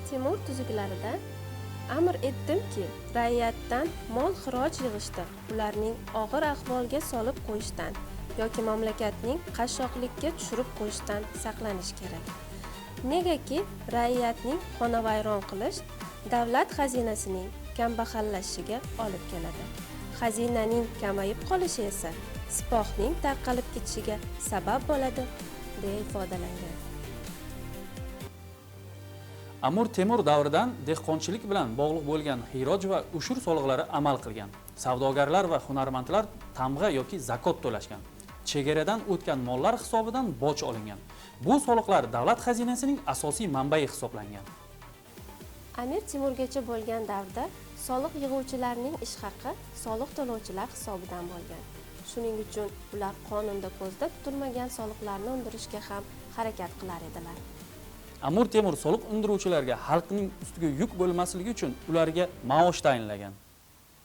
Temur tuzuklarida amr etdimki, ra'iyatdan mol xiroj yig'ishda ularning og'ir ahvolga solib qo'yishdan yoki mamlakatning qashshoqlikka tushirib qo'yishdan saqlanish kerak. Negaki, ra'iyatning xonavayron qilish davlat xazinasining kambag'allashishiga olib keladi. Xazinaning kamayib qolishi esa sipohning tarqalib ketishiga sabab bo'ladi, deya ifodalangan. Amir Temur davridan dehqonchilik bilan bog'liq bo'lgan xiroj va ushur soliqlari amal qilgan. Savdogarlar va hunarmandlar tamg'a yoki zakot to'lashgan. Chegaradan o'tgan mollar hisobidan boj olingan. Bu soliqlar davlat xazinasining asosiy manbai hisoblangan. Amir Temurgacha bo'lgan davrda soliq yig'uvchilarning ish haqi soliq to'lovchilar hisobidan bo'lgan. Shuning uchun ular qonunda ko'zda tutilmagan soliqlarni undirishga ham harakat qilar edilar. Amir Temur soliq undiruvchilarga xalqning ustiga yuk bo'lmasligi uchun ularga maosh tayinlagan.